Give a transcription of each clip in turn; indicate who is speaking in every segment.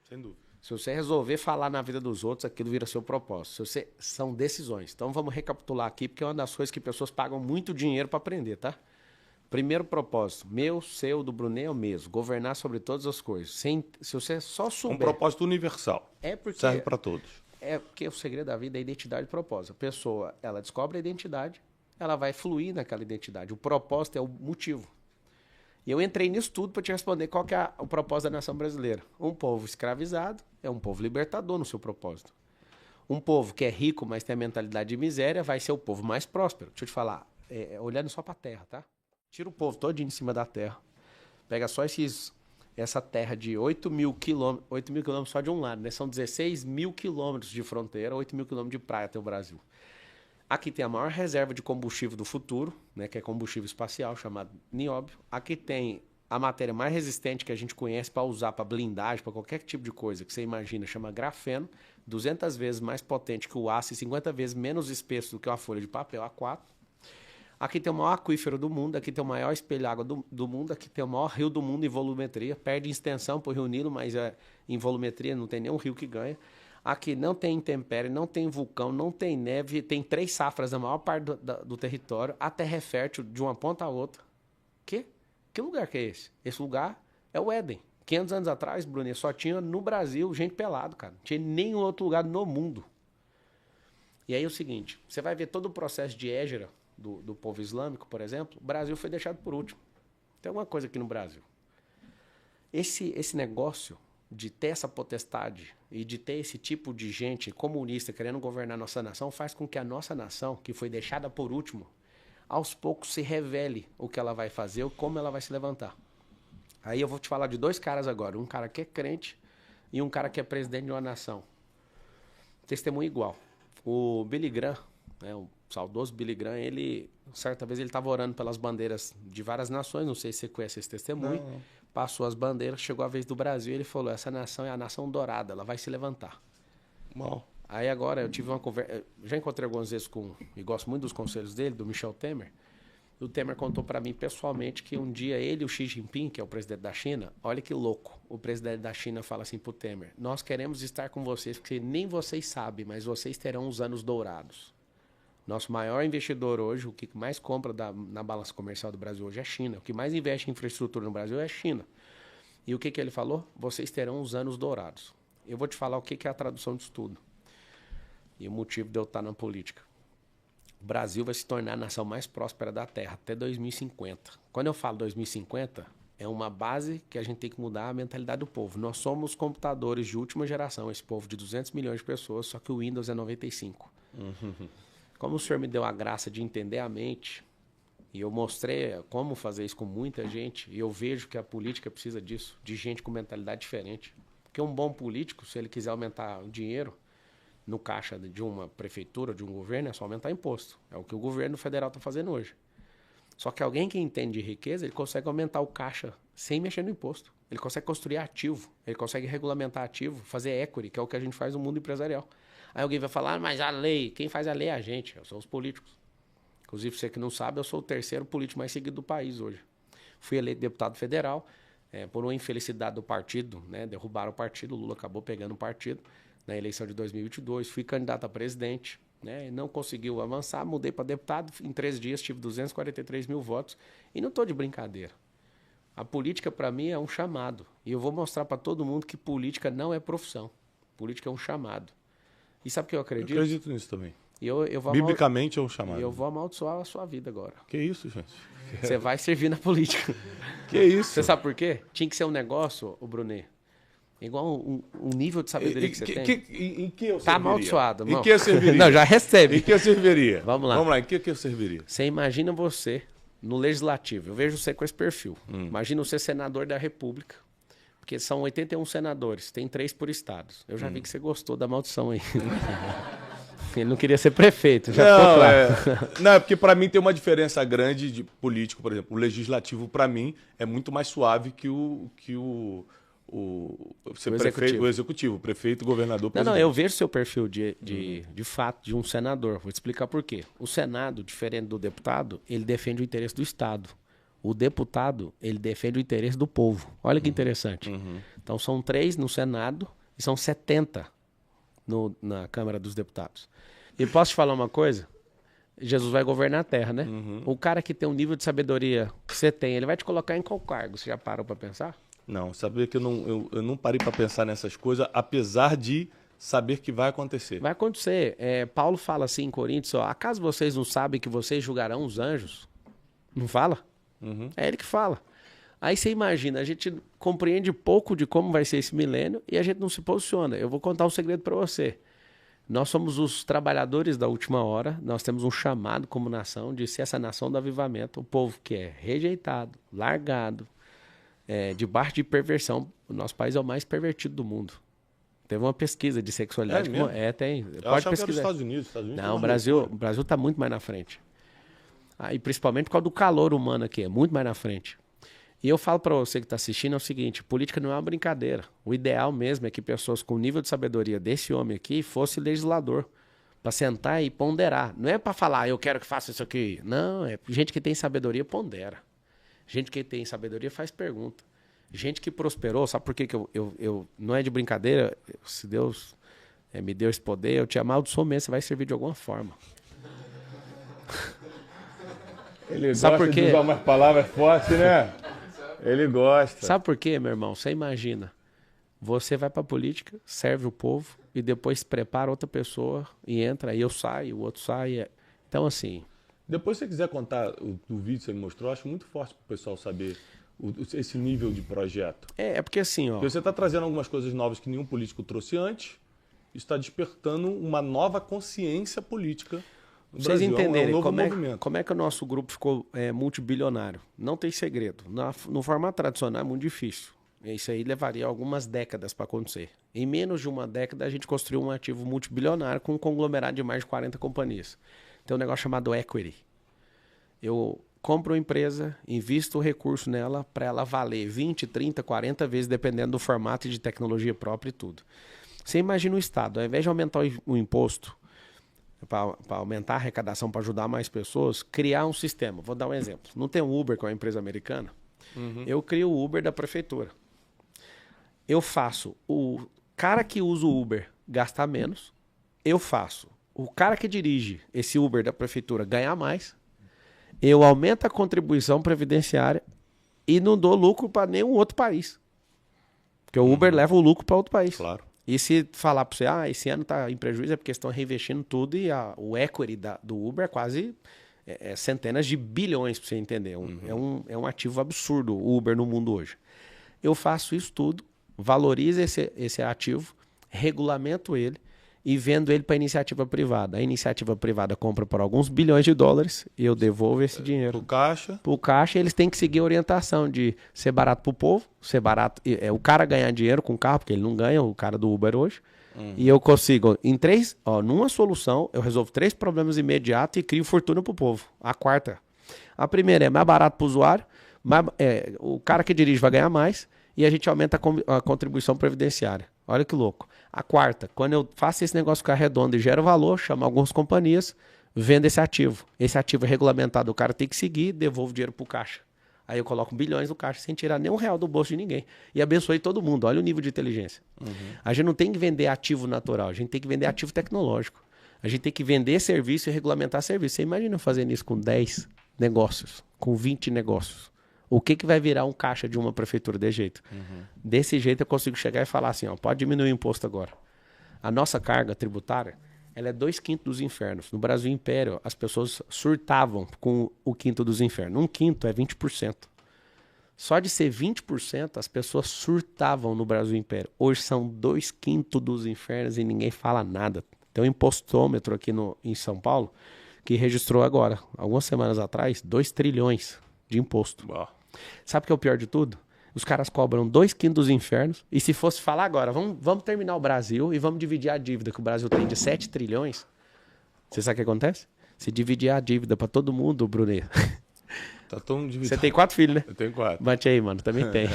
Speaker 1: Sem dúvida.
Speaker 2: Se você resolver falar na vida dos outros, aquilo vira seu propósito. São decisões. Então vamos recapitular aqui, porque é uma das coisas que pessoas pagam muito dinheiro para aprender, tá? Primeiro propósito, meu, seu, do Brunet é o mesmo. Governar sobre todas as coisas. Se você só souber...
Speaker 1: Um propósito universal. Serve para todos.
Speaker 2: É porque o segredo da vida é identidade e propósito. A pessoa, ela descobre a identidade, ela vai fluir naquela identidade. O propósito é o motivo. E eu entrei nisso tudo para te responder qual que é o propósito da nação brasileira. Um povo escravizado é um povo libertador no seu propósito. Um povo que é rico, mas tem a mentalidade de miséria, vai ser o povo mais próspero. Deixa eu te falar, olhando só para a terra, tá? Tira o povo todo em cima da terra. Pega só essa terra de 8 mil quilômetros só de um lado, né? São 16 mil quilômetros de fronteira, 8 mil quilômetros de praia até o Brasil. Aqui tem a maior reserva de combustível do futuro, né, que é combustível espacial, chamado nióbio. Aqui tem a matéria mais resistente que a gente conhece para usar para blindagem, para qualquer tipo de coisa que você imagina, chama grafeno, 200 vezes mais potente que o aço e 50 vezes menos espesso do que uma folha de papel A4. Aqui tem o maior aquífero do mundo, aqui tem o maior espelho água do mundo, aqui tem o maior rio do mundo em volumetria, perde em extensão para o Rio Nilo, mas em volumetria não tem nenhum rio que ganha. Aqui não tem intempérie, não tem vulcão, não tem neve, tem 3 safras na maior parte do território, a terra é fértil de uma ponta a outra. Que lugar que é esse? Esse lugar é o Éden. 500 anos atrás, Bruno, só tinha no Brasil gente pelado, cara. Não tinha nenhum outro lugar no mundo. E aí é o seguinte, você vai ver todo o processo de Hégera do povo islâmico, por exemplo, o Brasil foi deixado por último. Tem alguma coisa aqui no Brasil. Esse negócio de ter essa potestade e de ter esse tipo de gente comunista querendo governar nossa nação faz com que a nossa nação, que foi deixada por último, aos poucos se revele o que ela vai fazer ou como ela vai se levantar. Aí eu vou te falar de 2 caras agora, um cara que é crente e um cara que é presidente de uma nação. Testemunho igual. O Billy Graham, né, o saudoso Billy Graham, certa vez ele estava orando pelas bandeiras de várias nações, não sei se você conhece esse testemunho, passou as bandeiras, chegou a vez do Brasil e ele falou, essa nação é a nação dourada, ela vai se levantar.
Speaker 1: Bom.
Speaker 2: Aí agora eu tive uma conversa, já encontrei algumas vezes e gosto muito dos conselhos dele, do Michel Temer. O Temer contou para mim pessoalmente que um dia ele e o Xi Jinping, que é o presidente da China, olha que louco, o presidente da China fala assim pro Temer, nós queremos estar com vocês, porque nem vocês sabem, mas vocês terão os anos dourados. Nosso maior investidor hoje, o que mais compra na balança comercial do Brasil hoje é a China. O que mais investe em infraestrutura no Brasil é a China. E o que ele falou? Vocês terão os anos dourados. Eu vou te falar o que é a tradução disso tudo. E o motivo de eu estar na política. O Brasil vai se tornar a nação mais próspera da Terra até 2050. Quando eu falo 2050, é uma base que a gente tem que mudar a mentalidade do povo. Nós somos computadores de última geração, esse povo de 200 milhões de pessoas, só que o Windows é 95. Como o senhor me deu a graça de entender a mente, e eu mostrei como fazer isso com muita gente, e eu vejo que a política precisa disso, de gente com mentalidade diferente. Porque um bom político, se ele quiser aumentar o dinheiro no caixa de uma prefeitura, de um governo, é só aumentar imposto. É o que o governo federal está fazendo hoje. Só que alguém que entende de riqueza, ele consegue aumentar o caixa sem mexer no imposto. Ele consegue construir ativo, ele consegue regulamentar ativo, fazer equity, que é o que a gente faz no mundo empresarial. Aí alguém vai falar, mas a lei, quem faz a lei é a gente, são os políticos. Inclusive, você que não sabe, eu sou o 3º político mais seguido do país hoje. Fui eleito deputado federal, por uma infelicidade do partido, né, derrubaram o partido, o Lula acabou pegando o partido na eleição de 2022, fui candidato a presidente, né, não conseguiu avançar, mudei para deputado, em 3 dias tive 243 mil votos e não estou de brincadeira. A política, para mim, é um chamado. E eu vou mostrar para todo mundo que política não é profissão. Política é um chamado. E sabe o que eu acredito?
Speaker 1: Eu acredito nisso também.
Speaker 2: Biblicamente
Speaker 1: é um chamado.
Speaker 2: E eu vou amaldiçoar a sua vida agora.
Speaker 1: Que isso, gente?
Speaker 2: Você vai servir na política.
Speaker 1: Que isso?
Speaker 2: Você sabe por quê? Tinha que ser um negócio, o Brunet, igual um nível de sabedoria que você tem.
Speaker 1: Em que eu serviria?
Speaker 2: Tá amaldiçoado, irmão.
Speaker 1: Em que eu serviria?
Speaker 2: Não, já recebe.
Speaker 1: Em que eu serviria?
Speaker 2: Vamos lá.
Speaker 1: Vamos lá, em que eu serviria?
Speaker 2: Você imagina você no legislativo. Eu vejo você com esse perfil. Imagina você senador da República. Porque são 81 senadores, tem 3 por estados. Eu já vi que você gostou da maldição aí. Ele não queria ser prefeito, já ficou claro.
Speaker 1: Não, é porque para mim tem uma diferença grande de político, por exemplo. O legislativo, para mim, é muito mais suave que o prefeito, o executivo, prefeito, governador, presidente.
Speaker 2: Não, eu vejo seu perfil de fato de um senador. Vou te explicar por quê. O Senado, diferente do deputado, ele defende o interesse do Estado. O deputado, ele defende o interesse do povo. Olha que interessante. Então, são 3 no Senado e são 70 na Câmara dos Deputados. E posso te falar uma coisa? Jesus vai governar a terra, né? O cara que tem um nível de sabedoria que você tem, ele vai te colocar em qual cargo? Você já parou para pensar?
Speaker 1: Não, sabia que eu não parei para pensar nessas coisas, apesar de saber que vai acontecer.
Speaker 2: Vai acontecer. Paulo fala assim em Coríntios, ó, acaso vocês não sabem que vocês julgarão os anjos? Não fala? É ele que fala. Aí você imagina, a gente compreende pouco de como vai ser esse milênio e a gente não se posiciona. Eu vou contar um segredo para você. Nós somos os trabalhadores da última hora, nós temos um chamado como nação de ser essa nação do avivamento, o povo que é rejeitado, largado, debaixo de perversão. O nosso país é o mais pervertido do mundo. Teve uma pesquisa de sexualidade.
Speaker 1: Mesmo?
Speaker 2: Tem.
Speaker 1: Eu
Speaker 2: Pode
Speaker 1: achava
Speaker 2: pesquisar.
Speaker 1: que era os Estados Unidos.
Speaker 2: Não, o Brasil está muito mais na frente. E principalmente por causa do calor humano aqui, é muito mais na frente. E eu falo para você que está assistindo é o seguinte, política não é uma brincadeira. O ideal mesmo é que pessoas com o nível de sabedoria desse homem aqui fosse legislador, para sentar e ponderar. Não é para falar, eu quero que faça isso aqui. Não, é gente que tem sabedoria pondera. Gente que tem sabedoria faz pergunta. Gente que prosperou, sabe por que eu não é de brincadeira? Se Deus me deu esse poder, eu te amaldiçoo mesmo, você vai servir de alguma forma.
Speaker 1: Ele
Speaker 2: sabe
Speaker 1: gosta
Speaker 2: por quê?
Speaker 1: de usar umas palavras fortes, né? Ele gosta.
Speaker 2: Sabe por quê, meu irmão? Você imagina, você vai para a política, serve o povo e depois prepara outra pessoa e entra, aí eu saio, o outro sai. Então, assim...
Speaker 1: Depois, se você quiser contar do vídeo que você me mostrou, eu acho muito forte para o pessoal saber esse nível de projeto.
Speaker 2: É porque assim, ó...
Speaker 1: Porque você está trazendo algumas coisas novas que nenhum político trouxe antes, está despertando uma nova consciência política no
Speaker 2: Vocês
Speaker 1: Brasil.
Speaker 2: entenderem
Speaker 1: é um novo movimento.
Speaker 2: como é que o nosso grupo ficou multibilionário. Não tem segredo. No formato tradicional é muito difícil. Isso aí levaria algumas décadas para acontecer. Em menos de uma década, a gente construiu um ativo multibilionário com um conglomerado de mais de 40 companhias. Tem um negócio chamado equity. Eu compro uma empresa, invisto o recurso nela para ela valer 20, 30, 40 vezes, dependendo do formato e de tecnologia própria e tudo. Você imagina o Estado, ao invés de aumentar o imposto, para aumentar a arrecadação, para ajudar mais pessoas, criar um sistema. Vou dar um exemplo. Não tem o Uber, que é uma empresa americana? Eu crio o Uber da prefeitura. Eu faço o cara que usa o Uber gastar menos. Eu faço o cara que dirige esse Uber da prefeitura ganhar mais. Eu aumento a contribuição previdenciária e não dou lucro para nenhum outro país. Porque o Uber leva o lucro para outro país.
Speaker 1: Claro.
Speaker 2: E se falar para você, esse ano está em prejuízo, é porque estão reinvestindo tudo e o equity do Uber é quase centenas de bilhões, para você entender. É um ativo absurdo o Uber no mundo hoje. Eu faço isso tudo, valorizo esse ativo, regulamento ele e vendo ele para a iniciativa privada. A iniciativa privada compra por alguns bilhões de dólares e eu devolvo esse dinheiro.
Speaker 1: Para
Speaker 2: o caixa, eles têm que seguir a orientação de ser barato para o povo, ser barato. O cara ganhar dinheiro com o carro, porque ele não ganha, o cara do Uber hoje. E eu consigo, numa solução, eu resolvo 3 problemas imediatos e crio fortuna para o povo. A quarta. A primeira é mais barato para o usuário, o cara que dirige vai ganhar mais e a gente aumenta a contribuição previdenciária. Olha que louco. A quarta, quando eu faço esse negócio ficar redondo e gero valor, chamo algumas companhias, vendo esse ativo. Esse ativo é regulamentado, o cara tem que seguir, devolvo dinheiro pro caixa. Aí eu coloco bilhões no caixa sem tirar nem R$1 do bolso de ninguém. E abençoei todo mundo. Olha o nível de inteligência. A gente não tem que vender ativo natural, a gente tem que vender ativo tecnológico. A gente tem que vender serviço e regulamentar serviço. Você imagina fazendo isso com 10 negócios, com 20 negócios. O que vai virar um caixa de uma prefeitura desse jeito? Desse jeito eu consigo chegar e falar assim, pode diminuir o imposto agora. A nossa carga tributária, ela é 2/5 dos infernos. No Brasil Império, as pessoas surtavam com o 1/5 dos infernos. 1/5 é 20%. Só de ser 20%, as pessoas surtavam no Brasil Império. Hoje são 2/5 dos infernos e ninguém fala nada. Tem um impostômetro aqui em São Paulo que registrou agora, algumas semanas atrás, 2 trilhões de imposto.
Speaker 1: Uau.
Speaker 2: Sabe o que é o pior de tudo? Os caras cobram 2/5 dos infernos. E se fosse falar agora, vamos terminar o Brasil e vamos dividir a dívida que o Brasil tem de 7 trilhões. Você sabe o que acontece? Se dividir a dívida para todo mundo, Brunet.
Speaker 1: Tá tão dividido.
Speaker 2: Você tem 4 filhos, né?
Speaker 1: Eu tenho 4.
Speaker 2: Bate aí, mano. Também tem.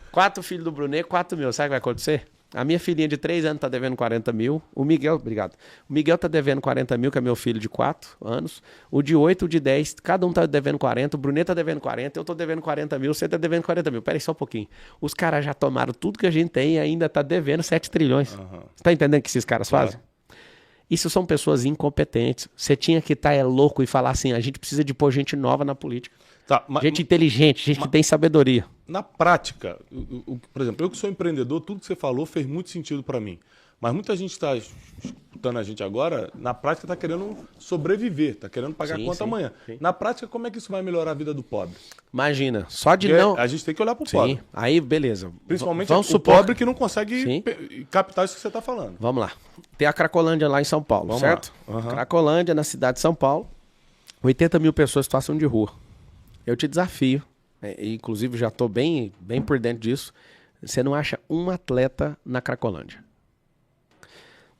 Speaker 2: 4 filhos do Brunet, 4 meus. Sabe o que vai acontecer? A minha filhinha de 3 anos tá devendo 40 mil. O Miguel, obrigado. O Miguel tá devendo 40 mil, que é meu filho de 4 anos. O de 8, o de 10, cada um tá devendo 40. O Brunet tá devendo 40, eu tô devendo 40 mil, você tá devendo 40 mil. Pera aí só um pouquinho. Os caras já tomaram tudo que a gente tem e ainda tá devendo 7 trilhões. Você tá entendendo o que esses caras fazem? Isso são pessoas incompetentes. Você tinha que estar louco e falar assim, a gente precisa de pôr gente nova na política.
Speaker 1: Tá,
Speaker 2: gente inteligente, gente que tem sabedoria.
Speaker 1: Na prática, por exemplo, eu que sou empreendedor, tudo que você falou fez muito sentido para mim. Mas muita gente está escutando a gente agora, na prática está querendo sobreviver, está querendo pagar a conta amanhã. Sim. Na prática, como é que isso vai melhorar a vida do pobre?
Speaker 2: Imagina, só de
Speaker 1: Porque
Speaker 2: não...
Speaker 1: A gente tem que olhar para o pobre.
Speaker 2: Aí beleza.
Speaker 1: Principalmente o pobre que não consegue captar isso que você está falando.
Speaker 2: Vamos lá. Tem a Cracolândia lá em São Paulo, certo? Cracolândia, na cidade de São Paulo, 80 mil pessoas em situação de rua. Eu te desafio, inclusive já estou bem por dentro disso, você não acha um atleta na Cracolândia.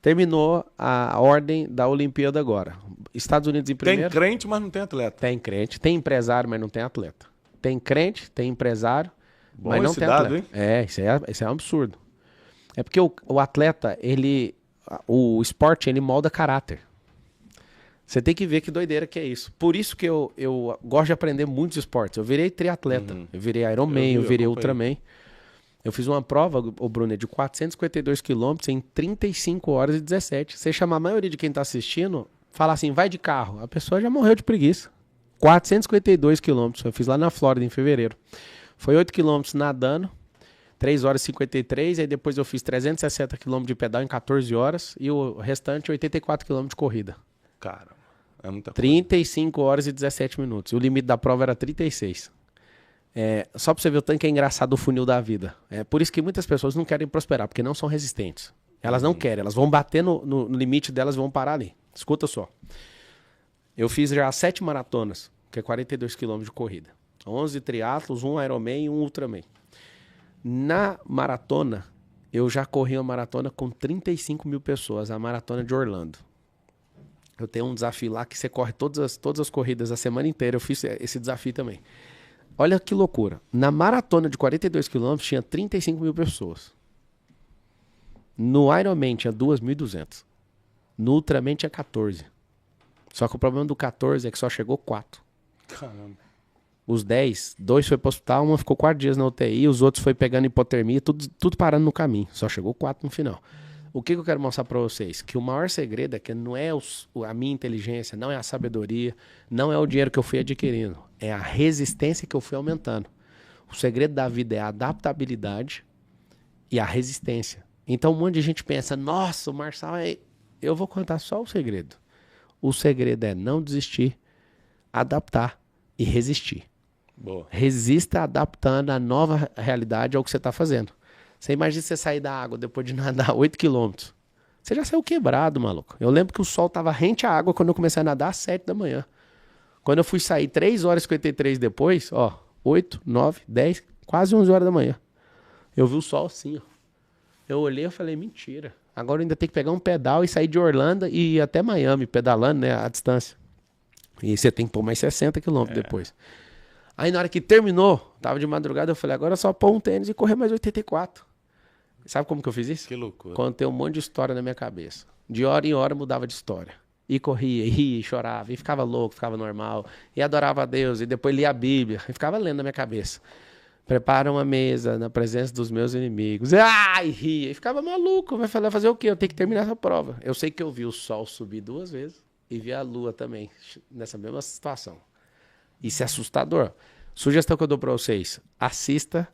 Speaker 2: Terminou a ordem da Olimpíada agora. Estados Unidos em primeiro.
Speaker 1: Tem crente, mas não tem atleta.
Speaker 2: Tem crente, tem empresário, mas não tem atleta. Tem crente, tem empresário, mas não tem atleta. Hein? Isso é um absurdo. É porque o atleta, o esporte, ele molda caráter. Você tem que ver que doideira que é isso. Por isso que eu gosto de aprender muitos esportes. Eu virei triatleta, eu virei Ironman, eu virei Ultraman. Eu fiz uma prova, o Bruno, de 452 quilômetros em 35 horas e 17. Você chamar a maioria de quem está assistindo, falar assim, vai de carro. A pessoa já morreu de preguiça. 452 quilômetros. Eu fiz lá na Flórida em fevereiro. Foi 8 quilômetros nadando, 3 horas e 53. Aí depois eu fiz 360 quilômetros de pedal em 14 horas. E o restante, 84 quilômetros de corrida.
Speaker 1: Cara, é muita coisa.
Speaker 2: 35 horas e 17 minutos. O limite da prova era 36. Só pra você ver o tanto que é engraçado o funil da vida. É por isso que muitas pessoas não querem prosperar, porque não são resistentes. Elas não querem, elas vão bater no limite delas e vão parar ali. Escuta só. Eu fiz já 7 maratonas, que é 42 quilômetros de corrida. 11 triatlos, 1 Ironman e 1 Ultraman. Na maratona, eu já corri uma maratona com 35 mil pessoas, a maratona de Orlando. Eu tenho um desafio lá que você corre todas as corridas a semana inteira. Eu fiz esse desafio também. Olha que loucura. Na maratona de 42 quilômetros tinha 35 mil pessoas. No Ironman tinha 2.200. No Ultraman tinha 14. Só que o problema do 14 é que só chegou 4.
Speaker 1: Caramba.
Speaker 2: Os 10, 2 foi para o hospital, uma ficou 4 dias na UTI, os outros foi pegando hipotermia, tudo parando no caminho. Só chegou 4 no final. O que eu quero mostrar para vocês? Que o maior segredo é que não é a minha inteligência, não é a sabedoria, não é o dinheiro que eu fui adquirindo. É a resistência que eu fui aumentando. O segredo da vida é a adaptabilidade e a resistência. Então um monte de gente pensa, nossa, o Marçal é... Eu vou contar só o segredo. O segredo é não desistir, adaptar e resistir.
Speaker 1: Boa.
Speaker 2: Resista adaptando a nova realidade ao que você está fazendo. Você imagina você sair da água depois de nadar 8 quilômetros. Você já saiu quebrado, maluco. Eu lembro que o sol tava rente à água quando eu comecei a nadar às 7 da manhã. Quando eu fui sair 3 horas e 53 depois, 8, 9, 10, quase 11 horas da manhã. Eu vi o sol assim, ó. Eu olhei e falei, mentira. Agora eu ainda tenho que pegar um pedal e sair de Orlando e ir até Miami, pedalando, né, a distância. E você tem que pôr mais 60 quilômetros depois. Aí na hora que terminou, tava de madrugada, eu falei, agora é só pôr um tênis e correr mais 84. Sabe como que eu fiz isso?
Speaker 1: Que loucura.
Speaker 2: Contei um monte de história na minha cabeça. De hora em hora mudava de história. E corria, e ria, e chorava, e ficava louco, ficava normal. E adorava a Deus, e depois lia a Bíblia. E ficava lendo na minha cabeça. Prepara uma mesa na presença dos meus inimigos. E ria. E ficava maluco. Vai fazer o quê? Eu tenho que terminar essa prova. Eu sei que eu vi o sol subir 2 vezes. E vi a lua também, nessa mesma situação. Isso é assustador. Sugestão que eu dou para vocês. Assista,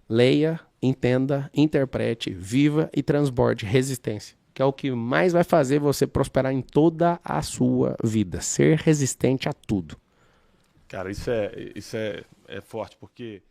Speaker 2: leia, entenda, interprete, viva e transborde resistência. Que é o que mais vai fazer você prosperar em toda a sua vida. Ser resistente a tudo.
Speaker 1: Cara, isso é forte, porque